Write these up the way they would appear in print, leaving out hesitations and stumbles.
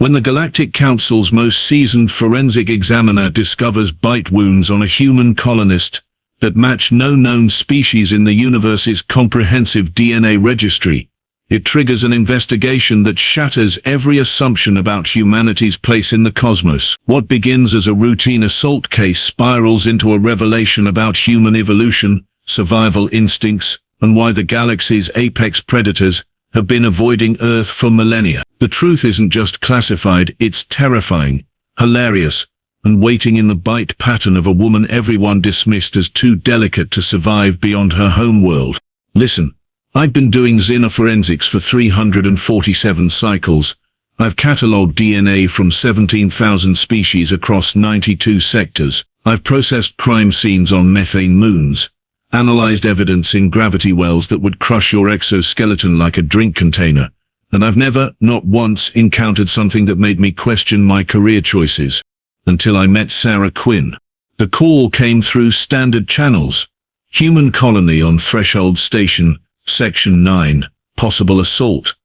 When the Galactic Council's most seasoned forensic examiner discovers bite wounds on a human colonist that match no known species in the universe's comprehensive DNA registry, it triggers an investigation that shatters every assumption about humanity's place in the cosmos. What begins as a routine assault case spirals into a revelation about human evolution, survival instincts, and why the galaxy's apex predators have been avoiding Earth for millennia. The truth isn't just classified, it's terrifying, hilarious, and waiting in the bite pattern of a woman everyone dismissed as too delicate to survive beyond her home world. Listen. I've been doing xenoforensics for 347 cycles. I've catalogued DNA from 17,000 species across 92 sectors. I've processed crime scenes on methane moons, analyzed evidence in gravity wells that would crush your exoskeleton like a drink container. And I've never, not once, encountered something that made me question my career choices. Until I met Sarah Quinn. The call came through standard channels. Human colony on Threshold Station, Section 9, possible assault.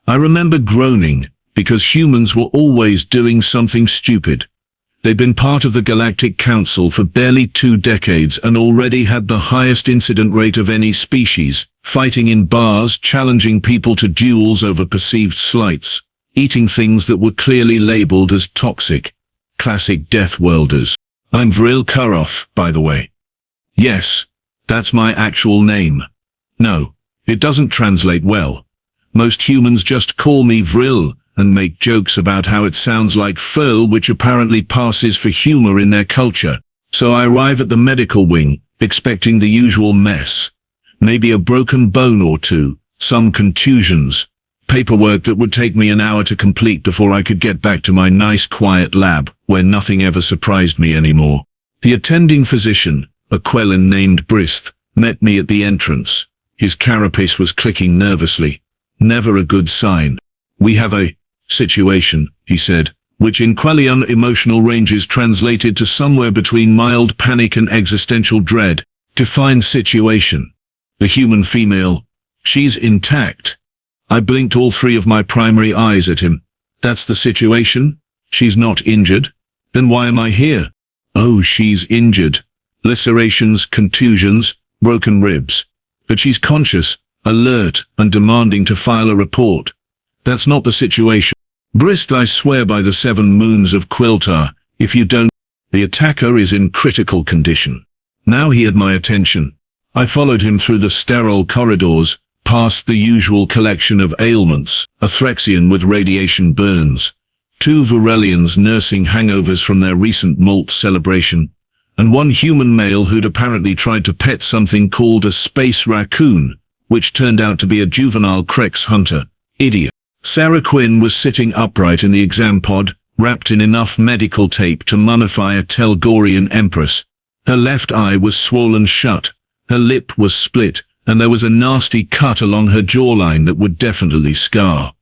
I remember groaning, because humans were always doing something stupid. They'd been part of the Galactic Council for barely 2 decades and already had the highest incident rate of any species, fighting in bars, challenging people to duels over perceived slights, eating things that were clearly labeled as toxic. Classic death worlders. I'm Vral-Koroth, by the way. Yes, that's my actual name. No. It doesn't translate well. Most humans just call me Vril and make jokes about how it sounds like Furl, which apparently passes for humor in their culture. So I arrive at the medical wing, expecting the usual mess. Maybe a broken bone or two, some contusions, paperwork that would take me an hour to complete before I could get back to my nice quiet lab, where nothing ever surprised me anymore. The attending physician, a Quellen named Brist, met me at the entrance. His carapace was clicking nervously. Never a good sign. We have a situation, he said, which in Quellian emotional ranges translated to somewhere between mild panic and existential dread. Define situation. The human female. She's intact. I blinked all 3 of my primary eyes at him. That's the situation? She's not injured? Then why am I here? Oh, she's injured. Lacerations, contusions, broken ribs. But she's conscious, alert, and demanding to file a report. That's not the situation. Brist, I swear by the 7 moons of Quiltar, if you don't, the attacker is in critical condition. Now he had my attention. I followed him through the sterile corridors, past the usual collection of ailments, a Threxian with radiation burns, 2 Varelians nursing hangovers from their recent molt celebration, and 1 human male who'd apparently tried to pet something called a space raccoon, which turned out to be a juvenile Krex hunter. Idiot. Sarah Quinn was sitting upright in the exam pod, wrapped in enough medical tape to mummify a Telgorian empress. Her left eye was swollen shut, her lip was split, and there was a nasty cut along her jawline that would definitely scar.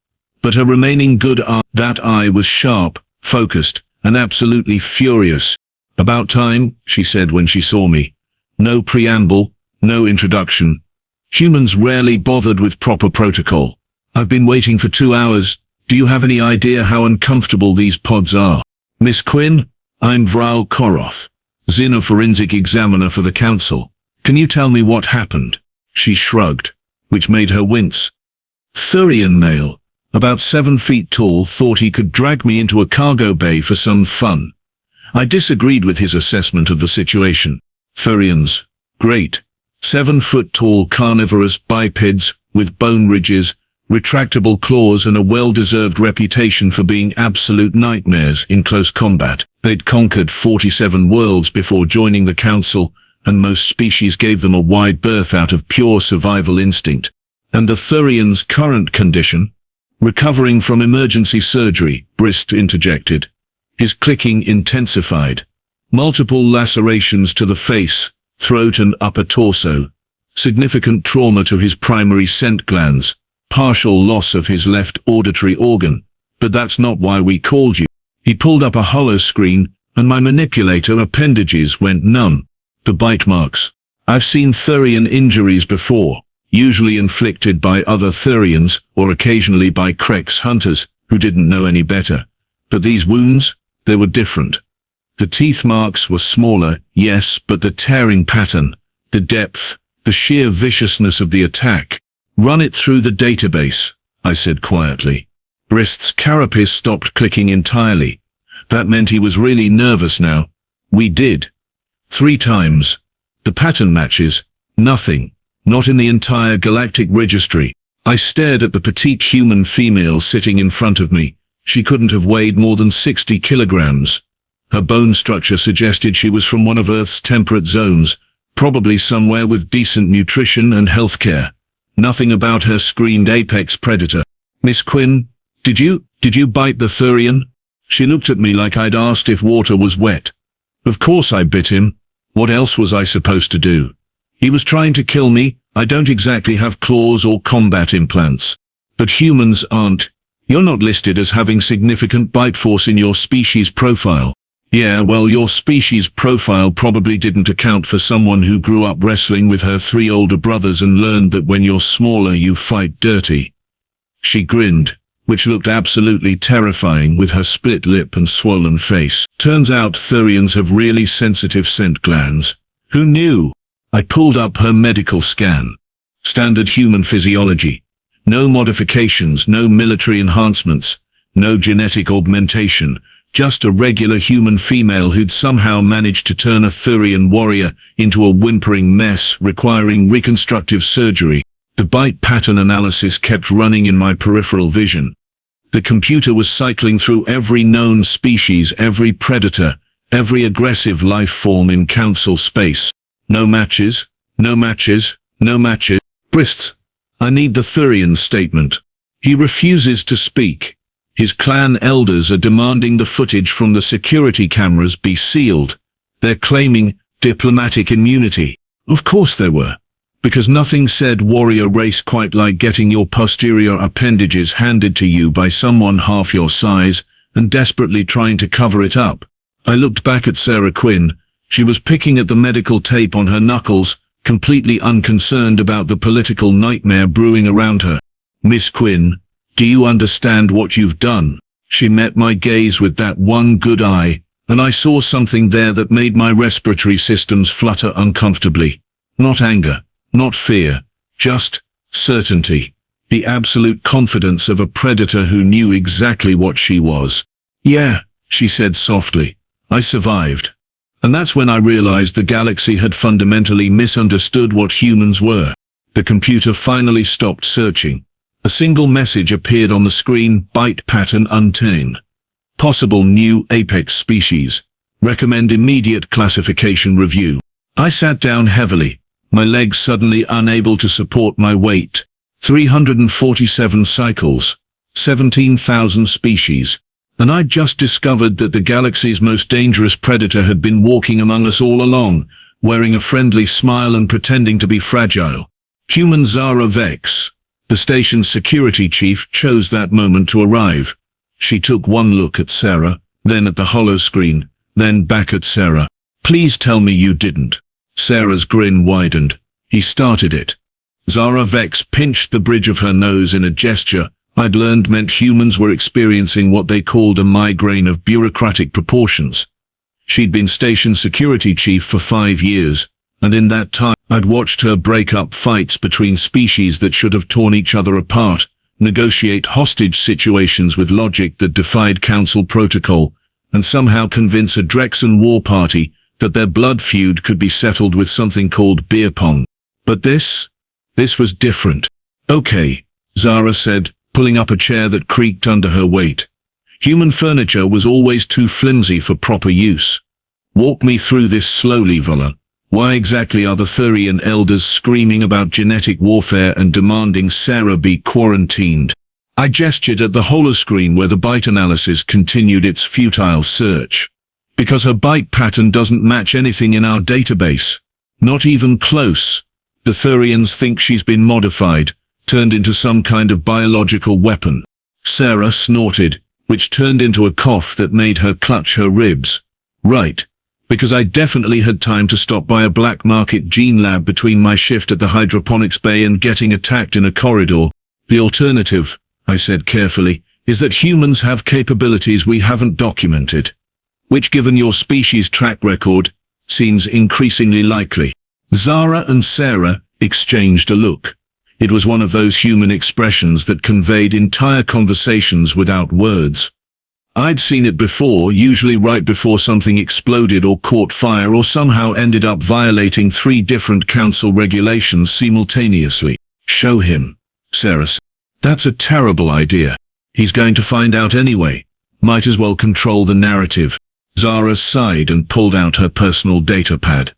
But her remaining good eye, that eye was sharp, focused, and absolutely furious. About time, she said when she saw me. No preamble, no introduction. Humans rarely bothered with proper protocol. I've been waiting for 2 hours. Do you have any idea how uncomfortable these pods are? Miss Quinn, I'm Vral-Koroth, xenoforensic examiner for the council. Can you tell me what happened? She shrugged, which made her wince. Thurian male, about 7 feet tall, thought he could drag me into a cargo bay for some fun. I disagreed with his assessment of the situation. Thurians, great. 7-foot-tall carnivorous bipeds with bone ridges, retractable claws and a well-deserved reputation for being absolute nightmares in close combat. They'd conquered 47 worlds before joining the council, and most species gave them a wide berth out of pure survival instinct. And the Thurian's current condition? Recovering from emergency surgery, Brist interjected. His clicking intensified. Multiple lacerations to the face, throat and upper torso. Significant trauma to his primary scent glands. Partial loss of his left auditory organ. But that's not why we called you. He pulled up a hollow screen, and my manipulator appendages went numb. The bite marks. I've seen Thurian injuries before, usually inflicted by other Thurians, or occasionally by Krex hunters, who didn't know any better. But these wounds, they were different. The teeth marks were smaller, yes, but the tearing pattern, the depth, the sheer viciousness of the attack. Run it through the database, I said quietly. Brist's carapace stopped clicking entirely. That meant he was really nervous now. We did. 3 times. The pattern matches. Nothing. Not in the entire Galactic registry. I stared at the petite human female sitting in front of me. She couldn't have weighed more than 60 kilograms. Her bone structure suggested she was from one of Earth's temperate zones, probably somewhere with decent nutrition and healthcare. Nothing about her screamed apex predator. Miss Quinn, did you bite the Thurian? She looked at me like I'd asked if water was wet. Of course I bit him. What else was I supposed to do? He was trying to kill me. I don't exactly have claws or combat implants. But humans aren't. You're not listed as having significant bite force in your species profile. Yeah, well, your species profile probably didn't account for someone who grew up wrestling with her 3 older brothers and learned that when you're smaller you fight dirty. She grinned, which looked absolutely terrifying with her split lip and swollen face. Turns out Thurians have really sensitive scent glands. Who knew? I pulled up her medical scan. Standard human physiology. No modifications, no military enhancements, no genetic augmentation. Just a regular human female who'd somehow managed to turn a Thurian warrior into a whimpering mess requiring reconstructive surgery. The bite pattern analysis kept running in my peripheral vision. The computer was cycling through every known species, every predator, every aggressive life form in council space. No matches, no matches, no matches. Brists, I need the Thurian statement. He refuses to speak. His clan elders are demanding the footage from the security cameras be sealed. They're claiming diplomatic immunity. Of course they were. Because nothing said warrior race quite like getting your posterior appendages handed to you by someone half your size and desperately trying to cover it up. I looked back at Sarah Quinn. She was picking at the medical tape on her knuckles, completely unconcerned about the political nightmare brewing around her. Miss Quinn, do you understand what you've done? She met my gaze with that one good eye, and I saw something there that made my respiratory systems flutter uncomfortably. Not anger, not fear, just certainty. The absolute confidence of a predator who knew exactly what she was. Yeah, she said softly. I survived. And that's when I realized the galaxy had fundamentally misunderstood what humans were. The computer finally stopped searching. A single message appeared on the screen: bite pattern untamed. Possible new apex species. Recommend immediate classification review. I sat down heavily, my legs suddenly unable to support my weight. 347 cycles. 17,000 species. And I'd just discovered that the galaxy's most dangerous predator had been walking among us all along, wearing a friendly smile and pretending to be fragile. Human Zara Vex. The station's security chief chose that moment to arrive. She took one look at Sarah, then at the holoscreen, then back at Sarah. Please tell me you didn't. Sarah's grin widened. He started it. Zara Vex pinched the bridge of her nose in a gesture I'd learned meant humans were experiencing what they called a migraine of bureaucratic proportions. She'd been station security chief for 5 years, and in that time I'd watched her break up fights between species that should have torn each other apart, negotiate hostage situations with logic that defied council protocol, and somehow convince a Drexen war party that their blood feud could be settled with something called beer pong. But this was different. Okay, Zara said, pulling up a chair that creaked under her weight. Human furniture was always too flimsy for proper use. Walk me through this slowly, Vral. Why exactly are the Thurian elders screaming about genetic warfare and demanding Sarah be quarantined? I gestured at the holoscreen where the bite analysis continued its futile search. Because her bite pattern doesn't match anything in our database. Not even close. The Thurians think she's been modified, turned into some kind of biological weapon. Sarah snorted, which turned into a cough that made her clutch her ribs. Right. Because I definitely had time to stop by a black market gene lab between my shift at the hydroponics bay and getting attacked in a corridor. The alternative, I said carefully, is that humans have capabilities we haven't documented, which, given your species' track record, seems increasingly likely. Zara and Sarah exchanged a look. It was one of those human expressions that conveyed entire conversations without words. I'd seen it before, usually right before something exploded or caught fire or somehow ended up violating 3 different council regulations simultaneously. "Show him," Sarah said. "That's a terrible idea. He's going to find out anyway. Might as well control the narrative." Zara sighed and pulled out her personal data pad.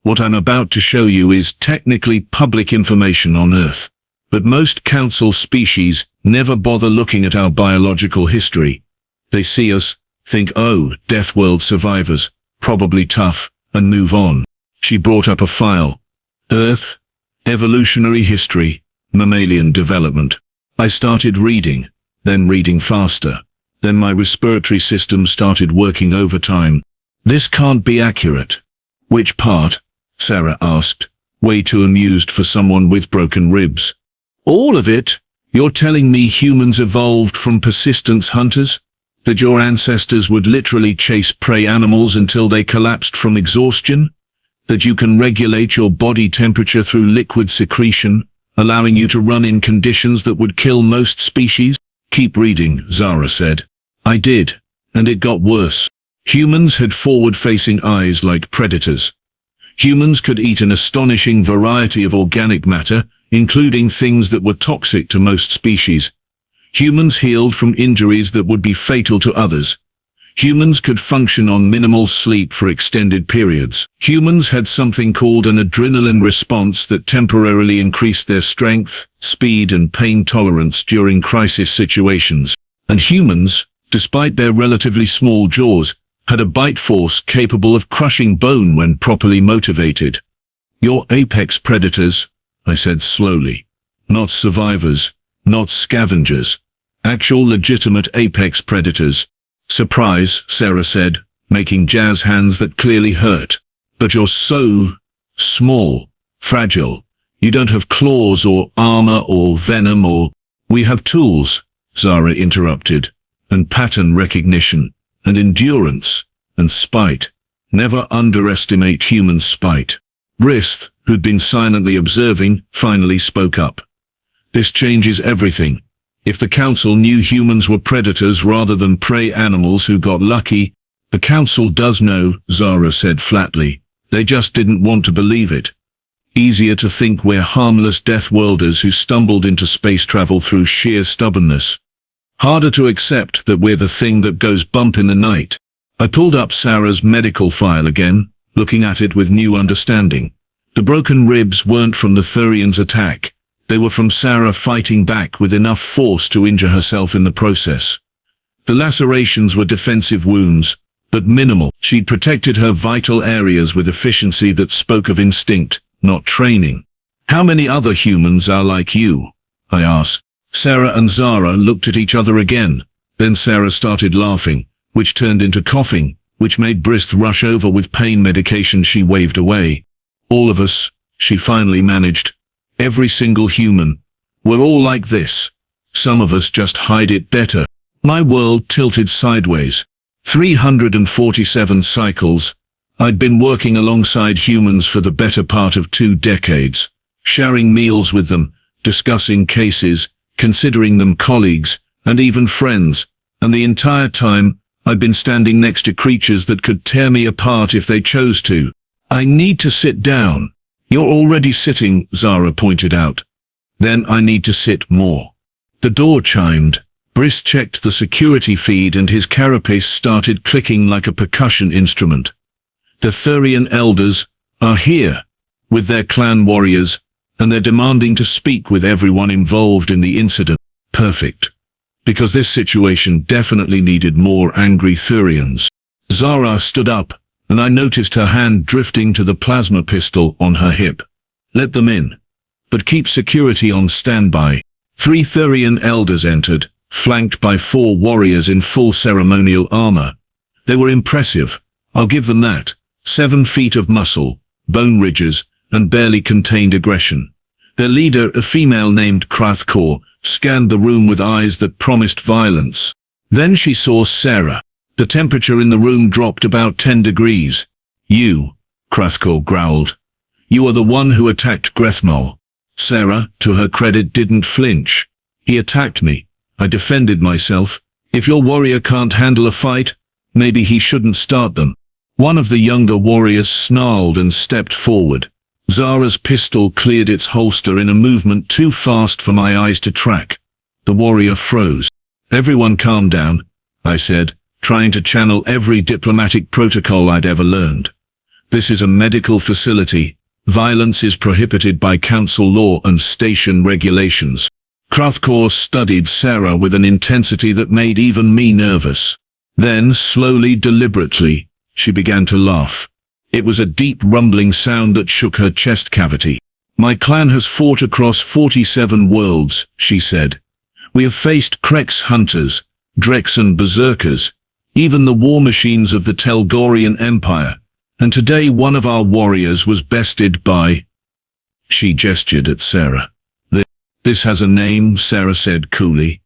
"What I'm about to show you is technically public information on Earth, but most council species never bother looking at our biological history. They see us, think, oh, Death World survivors, probably tough, and move on." She brought up a file. "Earth, evolutionary history, mammalian development." I started reading, then reading faster. Then my respiratory system started working overtime. "This can't be accurate." "Which part?" Sarah asked, way too amused for someone with broken ribs. "All of it. You're telling me humans evolved from persistence hunters? That your ancestors would literally chase prey animals until they collapsed from exhaustion? That you can regulate your body temperature through liquid secretion, allowing you to run in conditions that would kill most species?" "Keep reading," Zara said. I did, and it got worse. Humans had forward-facing eyes like predators. Humans could eat an astonishing variety of organic matter, including things that were toxic to most species. Humans healed from injuries that would be fatal to others. Humans could function on minimal sleep for extended periods. Humans had something called an adrenaline response that temporarily increased their strength, speed, and pain tolerance during crisis situations. And humans, despite their relatively small jaws, had a bite force capable of crushing bone when properly motivated. "You're apex predators," I said slowly. "Not survivors, not scavengers. Actual legitimate apex predators." "Surprise," Sarah said, making jazz hands that clearly hurt. "But you're so small, fragile. You don't have claws or armor or venom or—" "We have tools," Zara interrupted, "and pattern recognition, and endurance, and spite. Never underestimate human spite." Brith, who'd been silently observing, finally spoke up. "This changes everything. If the Council knew humans were predators rather than prey animals who got lucky—" "The Council does know," Zara said flatly. "They just didn't want to believe it. Easier to think we're harmless Death-Worlders who stumbled into space travel through sheer stubbornness. Harder to accept that we're the thing that goes bump in the night." I pulled up Sarah's medical file again, looking at it with new understanding. The broken ribs weren't from the Thurian's attack. They were from Sarah fighting back with enough force to injure herself in the process. The lacerations were defensive wounds, but minimal. She'd protected her vital areas with efficiency that spoke of instinct, not training. "How many other humans are like you?" I asked. Sarah and Zara looked at each other again. Then Sarah started laughing, which turned into coughing, which made Brith rush over with pain medication she waved away. "All of us," she finally managed. "Every single human. We're all like this. Some of us just hide it better." My world tilted sideways. 347 cycles. I'd been working alongside humans for the better part of 2 decades, sharing meals with them, discussing cases, considering them colleagues, and even friends, and the entire time, I'd been standing next to creatures that could tear me apart if they chose to. "I need to sit down." "You're already sitting," Zara pointed out. "Then I need to sit more." The door chimed. Brith checked the security feed and his carapace started clicking like a percussion instrument. "The Thurian elders are here, with their clan warriors, and they're demanding to speak with everyone involved in the incident." Perfect. Because this situation definitely needed more angry Thurians. Zara stood up, and I noticed her hand drifting to the plasma pistol on her hip. "Let them in. But keep security on standby." 3 Thurian elders entered, flanked by 4 warriors in full ceremonial armor. They were impressive, I'll give them that. 7 feet of muscle, bone ridges, and barely contained aggression. Their leader, a female named Vral-Koroth, scanned the room with eyes that promised violence. Then she saw Sarah. The temperature in the room dropped about 10 degrees. You, Hrothgar growled. You are the one who attacked Grethmol. Sarah, to her credit, didn't flinch. He attacked me. I defended myself. If your warrior can't handle a fight, maybe he shouldn't start them. One of the younger warriors snarled and stepped forward. Zara's pistol cleared its holster in a movement too fast for my eyes to track. The warrior froze. Everyone calm down, I said, trying to channel every diplomatic protocol I'd ever learned. This is a medical facility. Violence is prohibited by council law and station regulations. Hrothgar studied Sarah with an intensity that made even me nervous. Then, slowly, deliberately, she began to laugh. It was a deep rumbling sound that shook her chest cavity. My clan has fought across 47 worlds, she said. We have faced Krex hunters, Drexen berserkers, even the war machines of the Telgorian Empire, and today one of our warriors was bested by... She gestured at Sarah. This has a name, Sarah said coolly.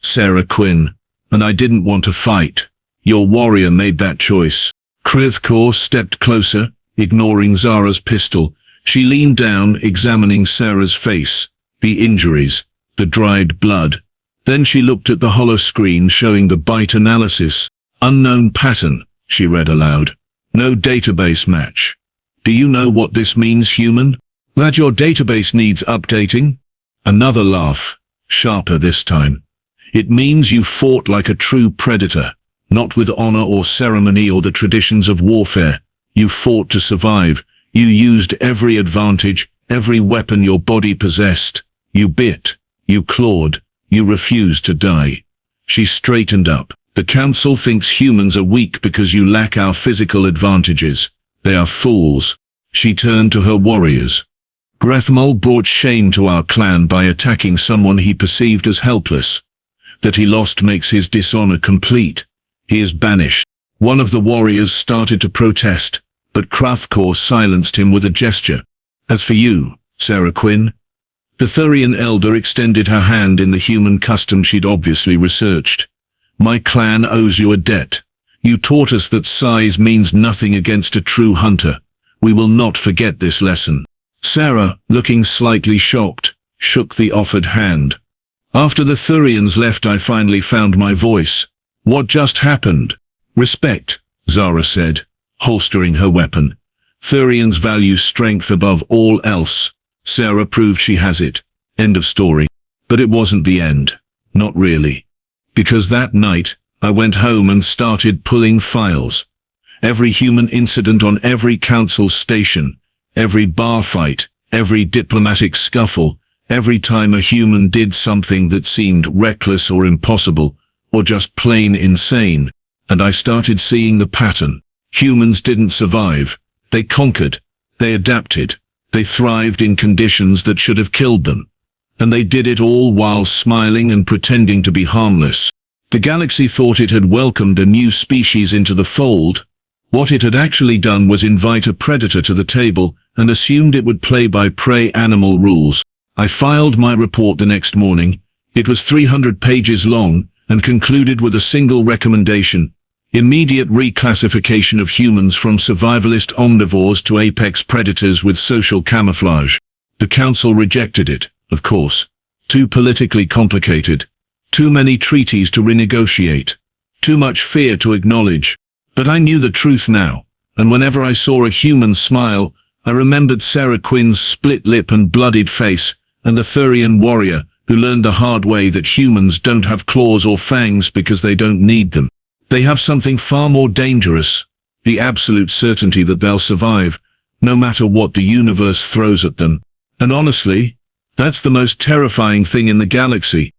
Sarah Quinn, and I didn't want to fight. Your warrior made that choice. Hrothgar stepped closer, ignoring Zara's pistol. She leaned down, examining Sarah's face, the injuries, the dried blood. Then she looked at the hollow screen showing the bite analysis. Unknown pattern, she read aloud. No database match. Do you know what this means, human? That your database needs updating? Another laugh, sharper this time. It means you fought like a true predator, not with honor or ceremony or the traditions of warfare. You fought to survive. You used every advantage, every weapon your body possessed. You bit. You clawed. You refused to die. She straightened up. The council thinks humans are weak because you lack our physical advantages. They are fools. She turned to her warriors. Grethmol brought shame to our clan by attacking someone he perceived as helpless. That he lost makes his dishonor complete. He is banished. One of the warriors started to protest, but Hrothgar silenced him with a gesture. As for you, Sarah Quinn. The Thurian elder extended her hand in the human custom she'd obviously researched. My clan owes you a debt. You taught us that size means nothing against a true hunter. We will not forget this lesson. Sarah, looking slightly shocked, shook the offered hand. After the Thurians left, I finally found my voice. What just happened? Respect, Zara said, holstering her weapon. Thurians value strength above all else. Sarah proved she has it. End of story. But it wasn't the end. Not really. Because that night, I went home and started pulling files. Every human incident on every council station, every bar fight, every diplomatic scuffle, every time a human did something that seemed reckless or impossible, or just plain insane, and I started seeing the pattern. Humans didn't survive. They conquered. They adapted. They thrived in conditions that should have killed them. And they did it all while smiling and pretending to be harmless. The galaxy thought it had welcomed a new species into the fold. What it had actually done was invite a predator to the table and assumed it would play by prey animal rules. I filed my report the next morning. It was 300 pages long and concluded with a single recommendation: immediate reclassification of humans from survivalist omnivores to apex predators with social camouflage. The council rejected it, of course. Too politically complicated. Too many treaties to renegotiate. Too much fear to acknowledge. But I knew the truth now, and whenever I saw a human smile, I remembered Sarah Quinn's split lip and bloodied face, and the Thurian warrior who learned the hard way that humans don't have claws or fangs because they don't need them. They have something far more dangerous, the absolute certainty that they'll survive, no matter what the universe throws at them. And honestly, that's the most terrifying thing in the galaxy.